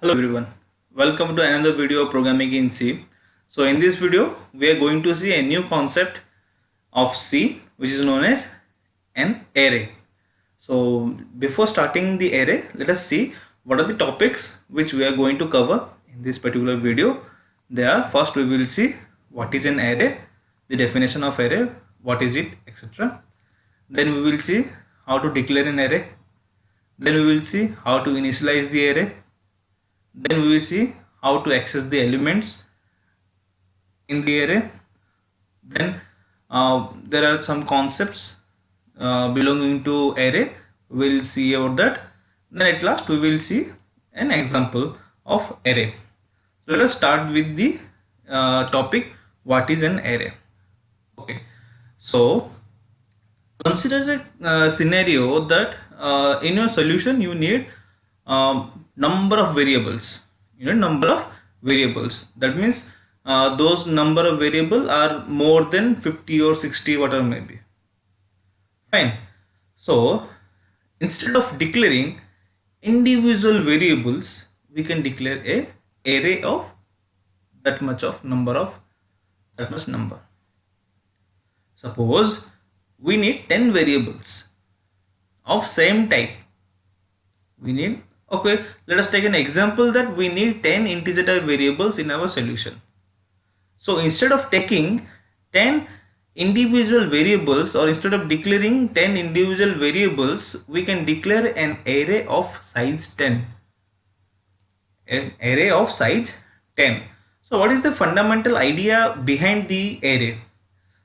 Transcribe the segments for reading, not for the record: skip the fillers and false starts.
Hello everyone, welcome to another video of programming in C. So in this video we are going to see a new concept of C which is known as an array. So before starting the array, let us see what are the topics which we are going to cover in this particular video. There, first we will see what is an array, the definition of array, what is it, etc. Then we will see how to declare an array. Then we will see how to initialize the array. Then we will see how to access the elements in the array. Then there are some concepts belonging to array. We will see about that. Then at last we will see an example of array. So let us start with the topic, what is an array. Okay, so consider a scenario that in your solution you need number of variables. That means those number of variables are more than 50 or 60, whatever may be. Fine. So instead of declaring individual variables, we can declare a array of that much number. Suppose we need 10 variables of same type. Let us take an example that we need 10 integer type variables in our solution. So instead of taking 10 individual variables, or instead of declaring 10 individual variables, we can declare an array of size 10. An array of size 10. So what is the fundamental idea behind the array?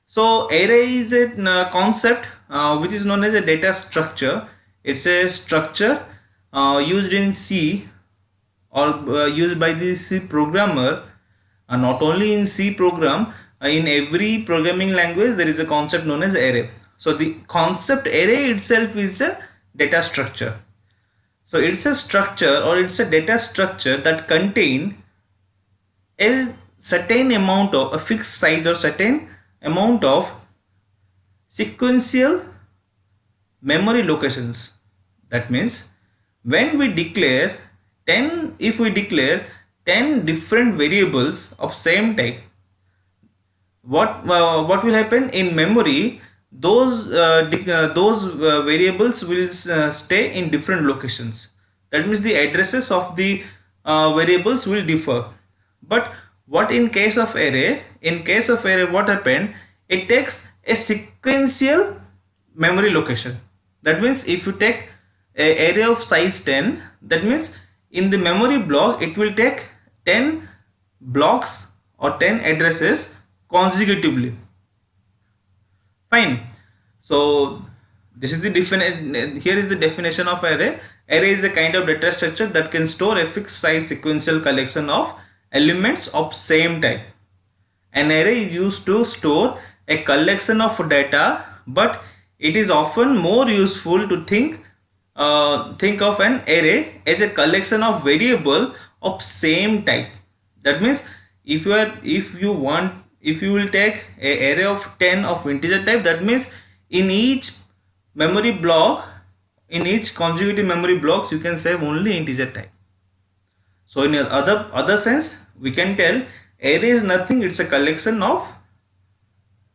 So array is a concept which is known as a data structure. It's a structure used in C, or used by the C programmer. Not only in C program, in every programming language there is a concept known as array. So the concept array itself is a data structure. So it's a structure, or it's a data structure that contain a certain amount of a fixed size or certain amount of sequential memory locations. That means when we declare 10, if we declare 10 different variables of same type, what will happen in memory? Those variables will stay in different locations. That means the addresses of the variables will differ. But what in case of array? In case of array, what happened? It takes a sequential memory location. That means if you take an array of size 10, that means in the memory block it will take 10 blocks or 10 addresses consecutively. Fine. So this is the here is the definition of array. Array is a kind of data structure that can store a fixed size sequential collection of elements of same type. An array is used to store a collection of data, but it is often more useful to think of an array as a collection of variable of same type. That means if you will take an array of 10 of integer type, that means in each memory block, in each consecutive memory blocks, you can save only integer type. So in other sense, we can tell array is nothing, it's a collection of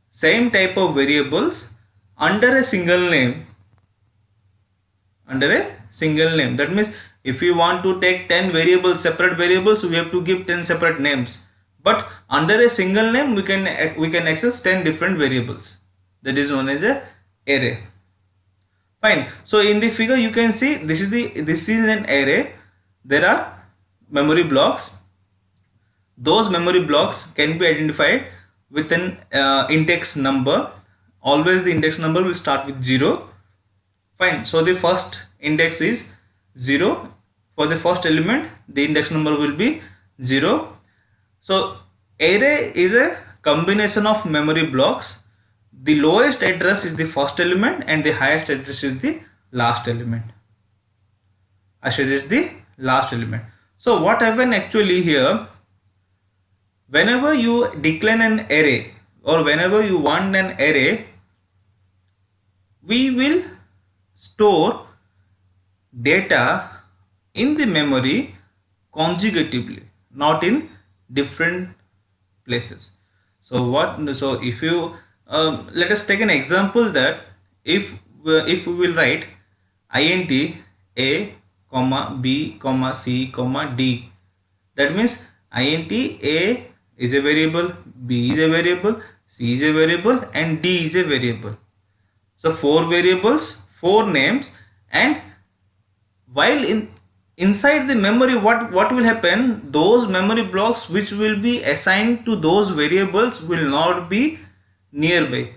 same type of variables under a single name. That means if we want to take 10 variables, separate variables, we have to give 10 separate names. But under a single name, we can access 10 different variables. That is known as a array. Fine. So in the figure you can see this is an array. There are memory blocks. Those memory blocks can be identified with an index number. Always the index number will start with 0. Fine. So the first index is 0. For the first element, the index number will be 0. So array is a combination of memory blocks. The lowest address is the first element and the highest address is the last element. So what happened actually here? Whenever you declare an array, or whenever you want an array, we will store data in the memory consecutively, not in different places. So if you let us take an example that if we will write int a comma b comma c comma d, that means int a is a variable, b is a variable, c is a variable, and d is a variable. So 4 variables, 4 names, and while inside the memory, what will happen, those memory blocks which will be assigned to those variables will not be nearby.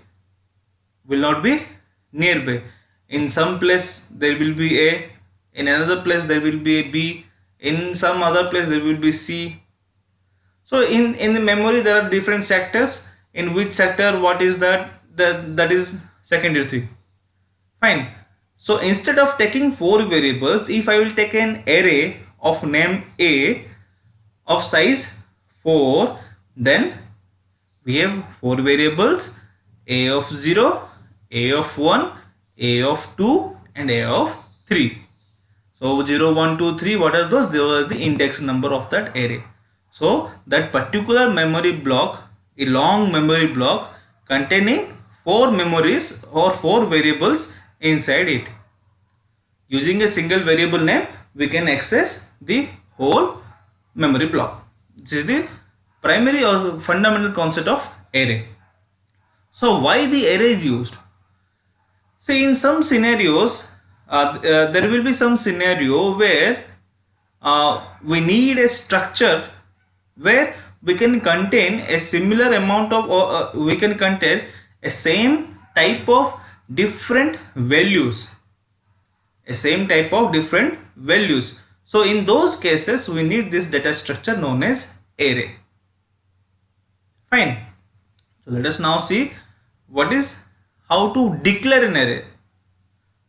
In some place there will be a, in another place there will be a b, in some other place there will be c. So in the memory there are different sectors. In which sector what is that is secondary thing. Fine. So instead of taking 4 variables, if I will take an array of name a of size 4, then we have 4 variables, a of 0, a of 1, a of 2, and a of 3. So 0, 1, 2, 3, what are those? Those are the index number of that array. So that particular memory block, a long memory block containing 4 memories or 4 variables inside it. Using a single variable name, we can access the whole memory block. This is the primary or fundamental concept of array. So why the array is used? See, in some scenarios, there will be some scenario where we need a structure where we can contain a similar amount of, we can contain a same type of different values. So in those cases we need this data structure known as array. Fine. So let us now see how to declare an array.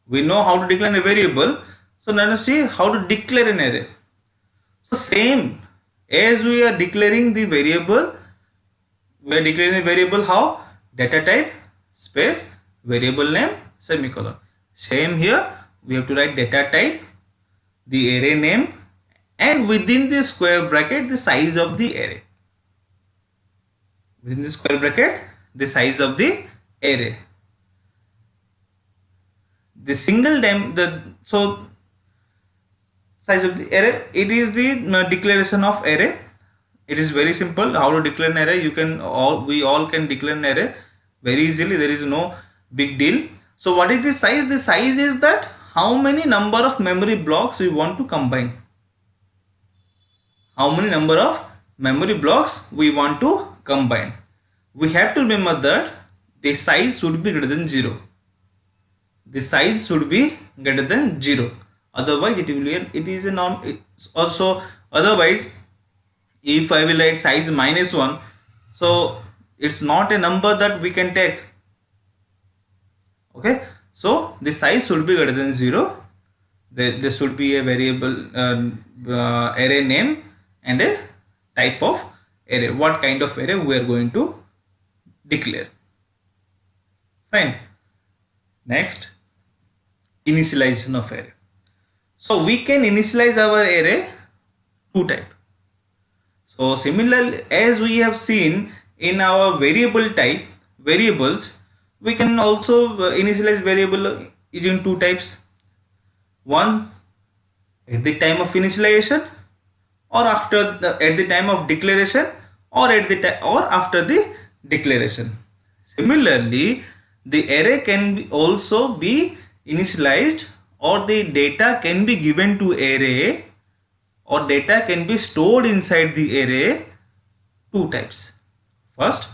We know how to declare a variable. So let us see how to declare an array. So same as we are declaring the variable, how? Data type space variable name semicolon. Same here, we have to write data type, the array name, and within the square bracket the size of the array. Within the square bracket the size of the array. The single size of the array, it is the declaration of array. It is very simple how to declare an array. We all can declare an array very easily. There is no big deal. So what is the size? The size is that how many number of memory blocks we want to combine. How many number of memory blocks we want to combine. We have to remember that the size should be greater than 0. The size should be greater than 0. Otherwise it is a non. Also otherwise, if I will write size -1, so it's not a number that we can take. Okay, so the size should be greater than 0. There should be a variable array name and a type of array. What kind of array we are going to declare. Fine. Next, initialization of array. So we can initialize our array 2 type. So similarly, as we have seen in our variable type variables, we can also initialize variable in 2 types. One at the time of initialization, or at the time of declaration, or after the declaration. Similarly, the array can also be initialized, or the data can be given to array, or data can be stored inside the array 2 types. First,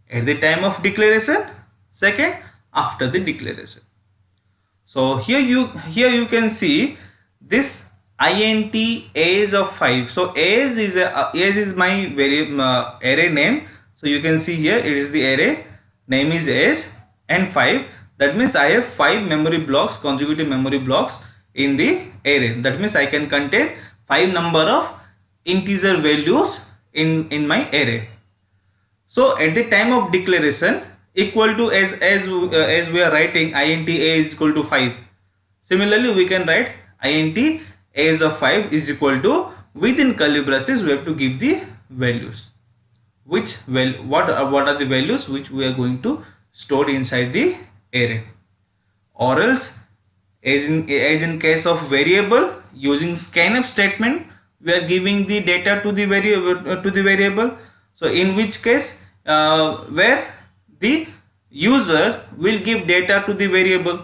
at the time of declaration. Second, after the declaration. So here you can see this int age of 5. So age is my array name. So you can see here it is the array name is age and 5. That means I have 5 memory blocks, consecutive memory blocks in the array. That means I can contain 5 number of integer values in my array. So at the time of declaration, equal to as we are writing int a is equal to 5. Similarly, we can write int age of 5 is equal to within curly braces we have to give the values. What are the values which we are going to store inside the array, or else as in case of variable, using scanf statement we are giving the data to the variable. So in which case where the user will give data to the variable.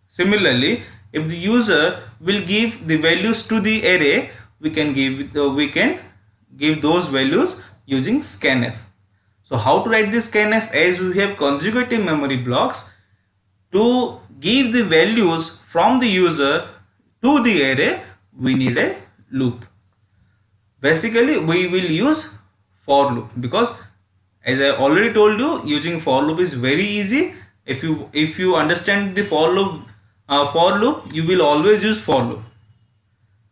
Similarly, if the user will give the values to the array, we can give those values using scanf. So how to write this scanf? As we have consecutive memory blocks, to give the values from the user to the array, we need a loop. Basically we will use for loop, because as I already told you, using for loop is very easy. If you understand the for loop, you will always use for loop.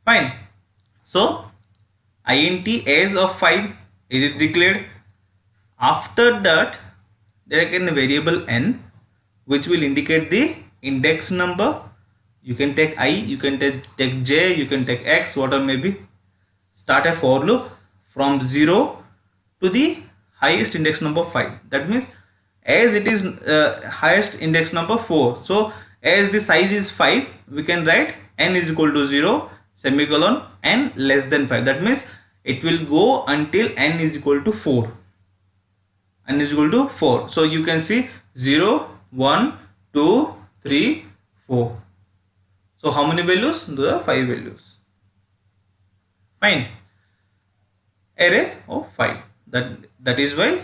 Fine. So int as of 5 is declared. After that there is a variable n which will indicate the index number. You can take I, you can take j, you can take x, whatever may be. Start a for loop from 0 to the highest index number 5. That means as it is highest index number 4, so as the size is 5, we can write n is equal to 0 semicolon n less than 5. That means it will go until n is equal to 4. N is equal to 4. So you can see 0, 1, 2, 3, 4. So how many values? Those are 5 values. Fine. Array of 5. That is why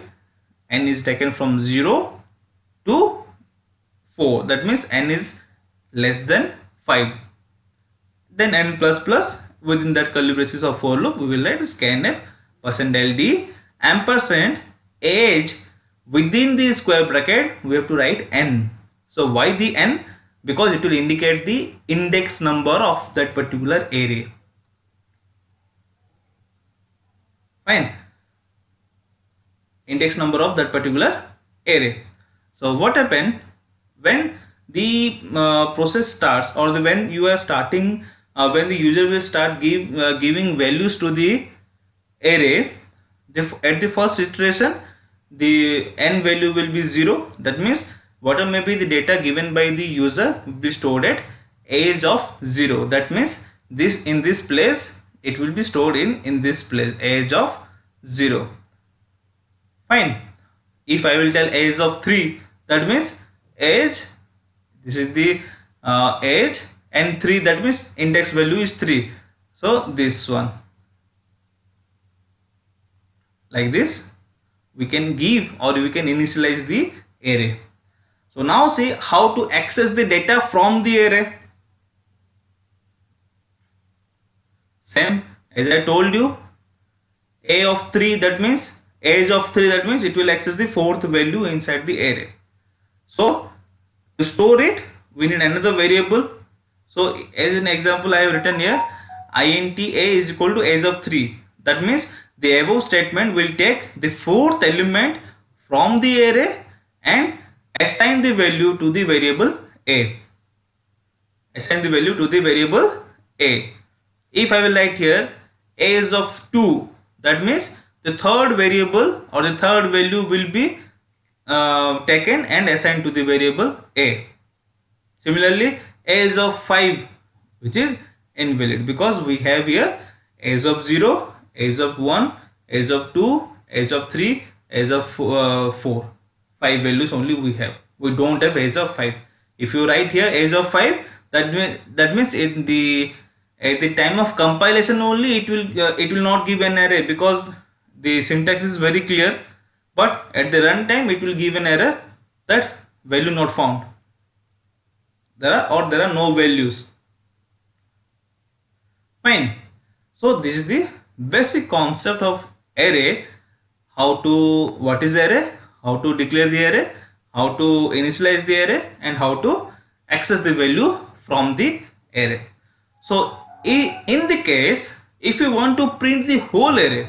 n is taken from 0 to 4. That means n is less than 5. Then n plus plus, within that curly braces of for loop we will write scanf %ld ampersand age. Within the square bracket we have to write n. So why the n? Because it will indicate the index number of that particular array. Fine. Index number of that particular array. So what happens when the process starts, or when you are starting, when the user will start giving values to the array, at the first iteration the n value will be 0. That means whatever may be the data given by the user will be stored at age of 0. That means this, in this place it will be stored in this place, age of 0. Fine. If I will tell age of 3, that means age, this is the age, and 3, that means index value is 3. So this one, like this we can give, or we can initialize the array. So now see how to access the data from the array. Same as I told you, a of 3, that means age of 3, that means it will access the 4th value inside the array. So to store it we need another variable. So as an example I have written here int a is equal to age of 3. That means the above statement will take the 4th element from the array and assign the value to the variable a. Assign the value to the variable a. If I will write here age of 2, that means the third variable or the third value will be taken and assigned to the variable a. Similarly, age of 5, which is invalid, because we have here age of 0, age of 1, age of 2, age of 3, age of 4. 5 values only we have. We don't have age of 5. If you write here age of 5, that means in the at the time of compilation only it will not give an array, because the syntax is very clear, but at the runtime it will give an error that value not found. There are no values. Fine. So this is the basic concept of array. What is array, how to declare the array, how to initialize the array, and how to access the value from the array. So in the case, if you want to print the whole array,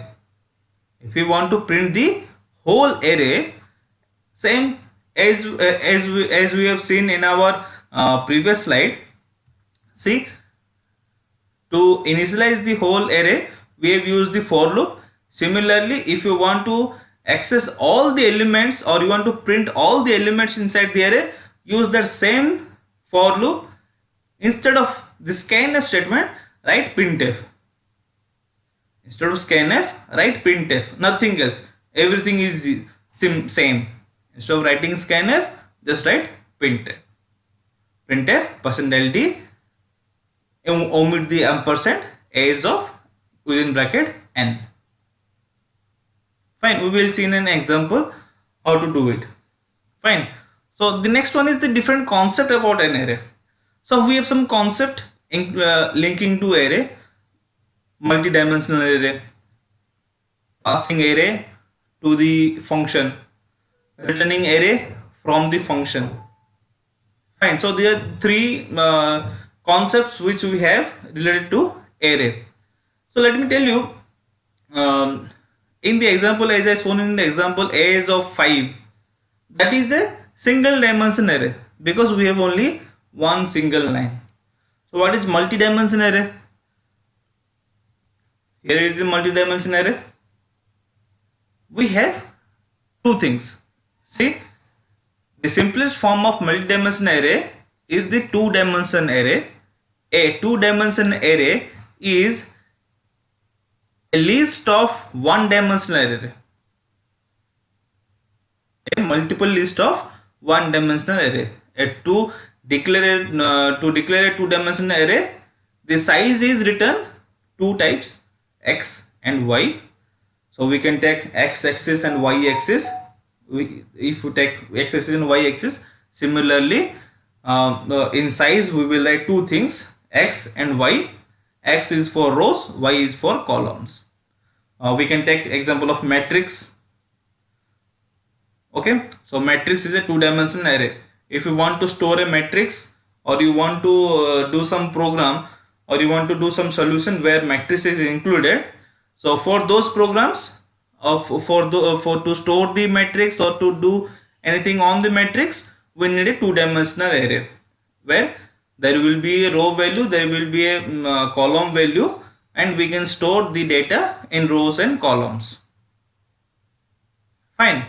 same as we have seen in our previous slide. See, to initialize the whole array we have used the for loop. Similarly, if you want to access all the elements or you want to print all the elements inside the array, use that same for loop. Instead of the scanf statement, write printf. Instead of scanf, write printf. Nothing else. Everything is same. Instead of writing scanf, just write printf. Printf %ld, omit the ampersand, a is of within bracket n. Fine, we will see in an example how to do it. Fine. So the next one is the different concept about an array. So we have some concept linking to array, multidimensional array, passing array to the function, returning array from the function. Fine. So there are three concepts which we have related to array. So let me tell you, in the example, as I shown in the example, a is of 5. That is a single dimension array because we have only one single line. So what is multi-dimension array? Here is the multi-dimension array. We have two things. See, the simplest form of multi-dimension array is the two-dimension array. A two-dimension array is a list of one-dimensional array. A multiple list of one-dimensional array. To declare a two-dimensional array, the size is written two types, x and y. So we can take x-axis and y-axis. If we take x-axis and y-axis, similarly in size we will write two things, x and y. X is for rows, y is for columns. We can take example of matrix. Okay, so matrix is a two-dimensional array. If you want to store a matrix, or you want to do some program, or you want to do some solution where matrix is included, so for those programs, for to store the matrix or to do anything on the matrix, we need a two-dimensional array where there will be a row value, there will be a column value, and we can store the data in rows and columns. Fine.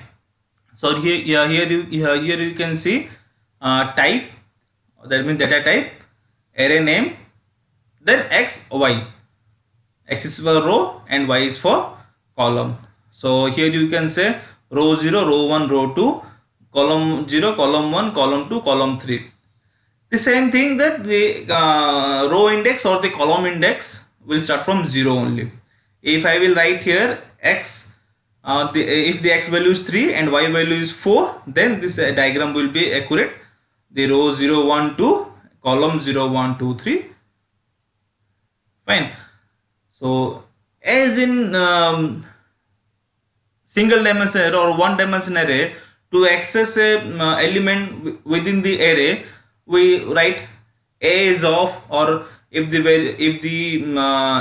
So here you can see type, that means data type, array name, then x, y. X is for row and y is for column. So here you can say row 0, row 1, row 2, column 0, column 1, column 2, column 3. The same thing that the row index or the column index will start from 0 only. If I will write here x, if the x value is 3 and y value is 4, then this diagram will be accurate. The row 0, 1, 2, column 0, 1, 2, 3. Fine. So as in single dimension array or one dimension array, to access a element within the array, we write a is of, or if the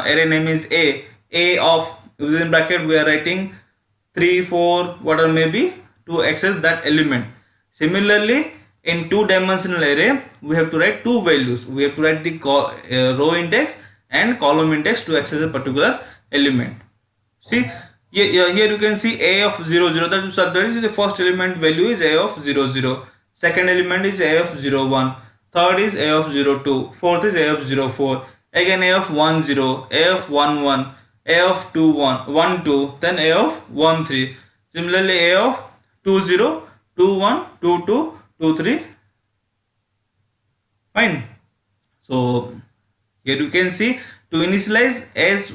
array name is a of, within bracket we are writing 3, 4, whatever may be, to access that element. Similarly, in two-dimensional array, we have to write two values. We have to write the row index and column index to access a particular element. See, here you can see a of 0, 0. That is the first element value is a of 0, 0. Second element is a of 0, 1. Third is a of 0, 2. Fourth is a of 0, 4. Again a of 1, 0. A of 1, 1. A of 2, 1, 1, 2. Then a of 1, 3. Similarly a of 2, 0, 2, 1, 2, 2, 2, 3. Fine. So here you can see, to initialize, as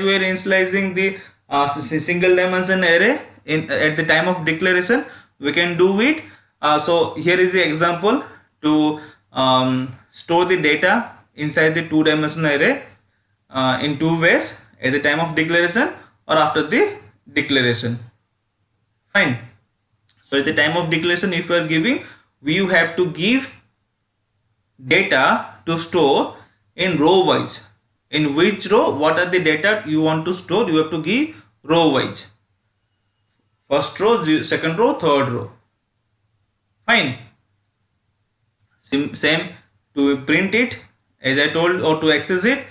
we are initializing the single dimension array at the time of declaration, we can do it. So here is the example to store the data inside the two-dimensional array in two ways, at the time of declaration or after the declaration. Fine. So at the time of declaration, if you are giving, you have to give data to store in row wise. In which row, what are the data you want to store, you have to give row wise. First row, second row, third row. Fine. Same to print it, as I told, or to access it,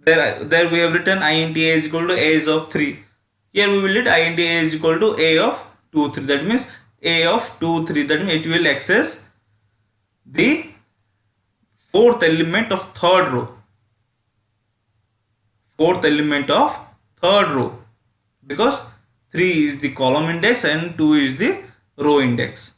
there we have written int a is equal to a is of 3. Here we will write int a is equal to a of 2 3. That means a of 2 3. That means it will access the fourth element of third row. Fourth element of third row, because 3 is the column index and 2 is the row index.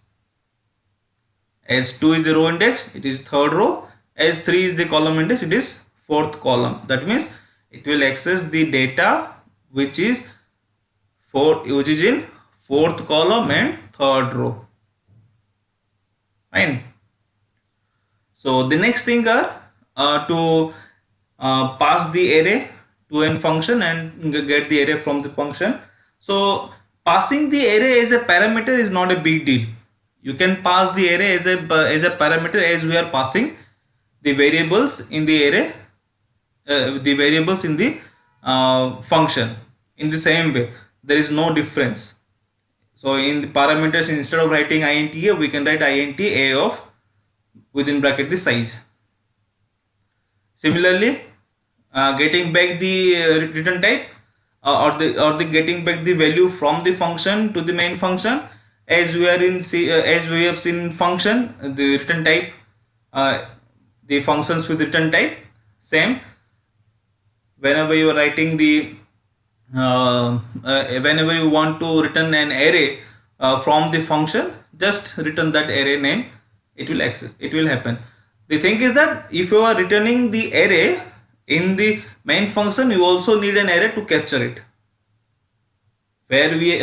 As 2 is the row index, it is third row. As 3 is the column index, it is fourth column. That means it will access the data which is in fourth column and third row. Fine. So the next thing are to pass the array to a function and get the array from the function. So passing the array as a parameter is not a big deal. You can pass the array as a parameter as we are passing the variables in the array, the variables in the function. In the same way, there is no difference. So in the parameters, instead of writing int a, we can write int a of within bracket the size. Similarly, getting back the return type or the getting back the value from the function to the main function, as we are in as we have seen in function, the return type, the functions with return type same. Whenever you are writing the whenever you want to return an array from the function, just return that array name. It will happen. The thing is that if you are returning the array in the main function, you also need an array to capture it. Where we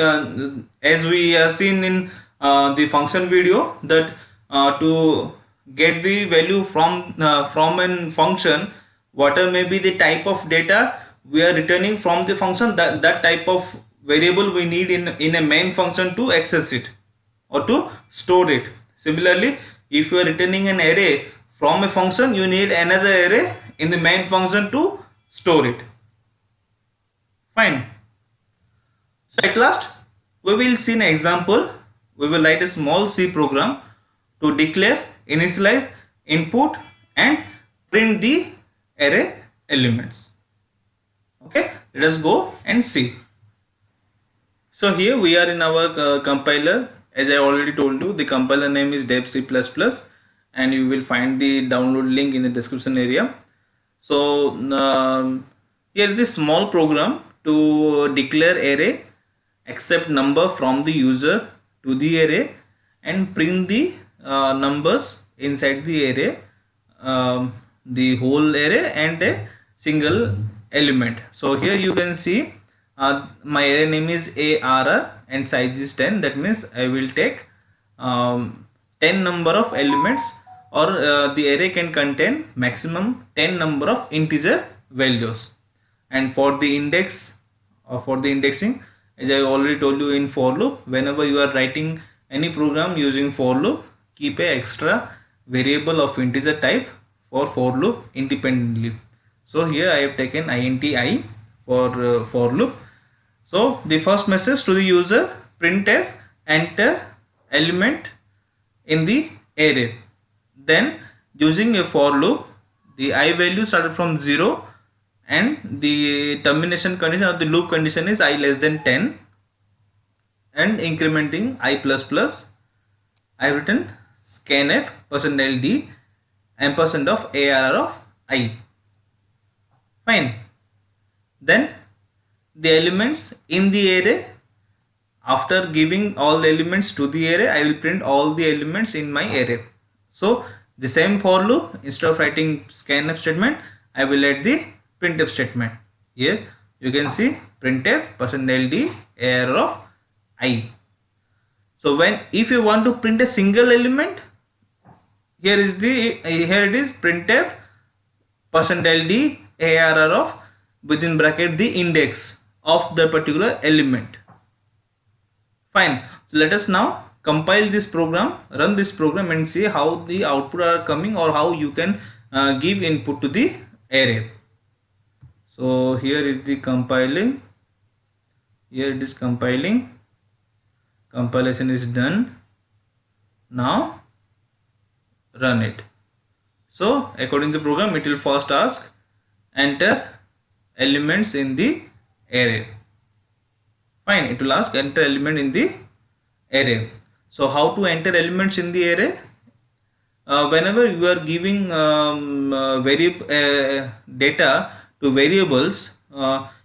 as we have seen in the function video, that to get the value from a function, whatever may be the type of data we are returning from the function, that type of variable we need in a main function to access it or to store it. Similarly, if you are returning an array from a function, you need another array in the main function to store it. Fine. So at last, we will see an example. We will write a small C program to declare, initialize, input and print the array elements. Okay, let us go and see. So here we are in our compiler. As I already told you, the compiler name is dev C++, and you will find the download link in the description area. So here is this small program to declare array, accept number from the user to the array and print the numbers inside the array, the whole array and a single element. So here you can see my array name is ARR and size is 10. That means I will take 10 number of elements, or the array can contain maximum 10 number of integer values. And for the index or for the indexing, as I already told you in for loop, whenever you are writing any program using for loop, keep a extra variable of integer type for loop independently. So here I have taken int for loop. So the first message to the user, printf enter element in the array. Then using a for loop, the I value started from 0 and the termination condition or the loop condition is I less than 10, and incrementing I plus plus, I have written scanf %ld ampersand of ARR of I. Fine. Then the elements in the array, after giving all the elements to the array, I will print all the elements in my array. So the same for loop, instead of writing scanf statement, I will add the printf statement. Here you can see printf %ld ARR of I. So if you want to print a single element, here it is printf %ld ARR of within bracket the index of the particular element. Fine. So let us now compile this program, run this program and see how the output are coming, or how you can give input to the array. So here is the compiling. Here it is compiling. Compilation is done. Now run it. So according to the program, it will first ask enter elements in the array. Fine, it will ask enter element in the array. So how to enter elements in the array? Whenever you are giving data to variables,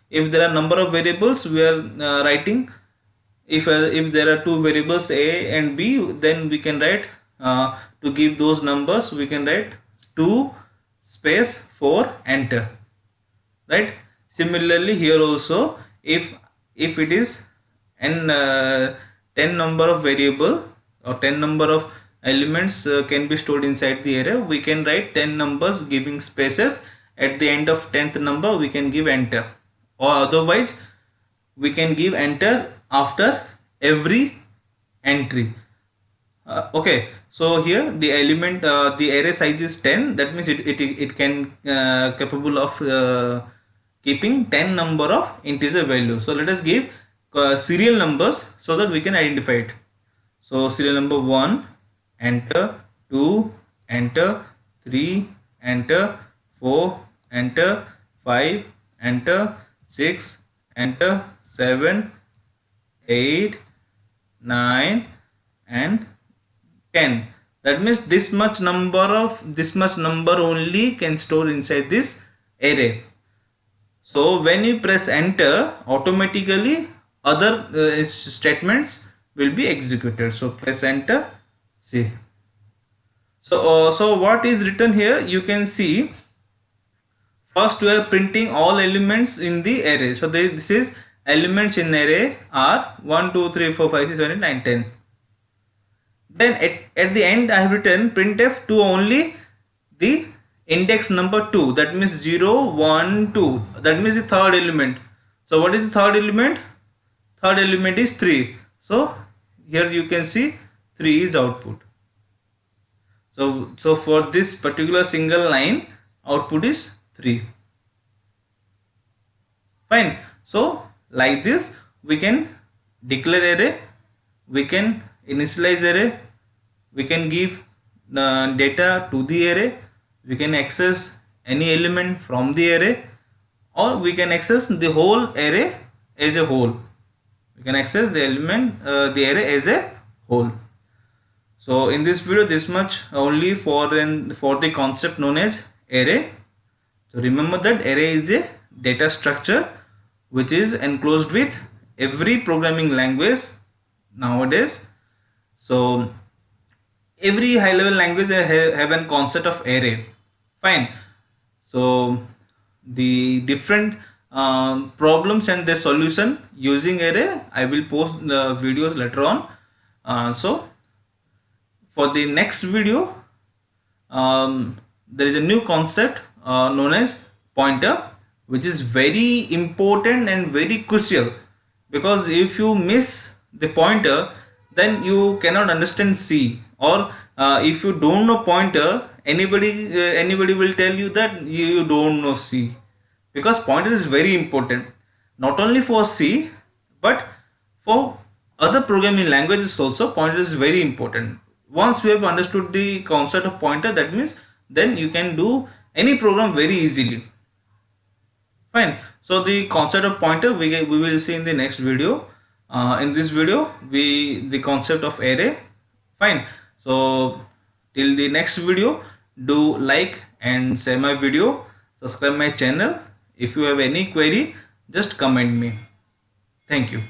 if there are number of variables, we are writing, if there are two variables a and b, then we can write to give those numbers, we can write 2 space 4 enter, right? Similarly here also, if it is n 10 number of variable or 10 number of elements can be stored inside the array, we can write 10 numbers giving spaces. At the end of 10th number we can give enter, or otherwise we can give enter after every entry. Okay, so here the element the array size is 10, that means it can capable of keeping 10 number of integer values. So let us give serial numbers so that we can identify it. So serial number 1 enter, 2 enter, 3 enter, 4 enter, 5 enter, 6 enter, 7 8 9 and 10. That means this much number only can store inside this array. So when you press enter, automatically other statements will be executed. So press enter, see. So what is written here, you can see, first we are printing all elements in the array. So this is elements in array are 1 2 3 4 5 6 7 8 9 10. Then at the end I have written printf to only the index number 2, that means 0 1 2, that means the third element. So what is the third element? Third element is 3. So here you can see 3 is output. So for this particular single line, output is 3. Fine. So like this we can declare array, we can initialize array, we can give data to the array, we can access any element from the array, or we can access the whole array as a whole. We can access the array as a whole. So in this video, this much only for the concept known as array. So remember that array is a data structure which is enclosed with every programming language nowadays. So every high level language have a concept of array. Fine. So the different problems and the solution using array, I will post the videos later on. So for the next video, there is a new concept known as pointer, which is very important and very crucial, because if you miss the pointer, then you cannot understand C, or if you don't know pointer, anybody will tell you that you don't know C, because pointer is very important not only for C but for other programming languages also. Pointer is very important. Once you have understood the concept of pointer, that means then you can do any program very easily. Fine. So the concept of pointer we will see in the next video. In this video the concept of array. Fine. So till the next video, do like and share my video, subscribe my channel. If you have any query, just comment me. Thank you.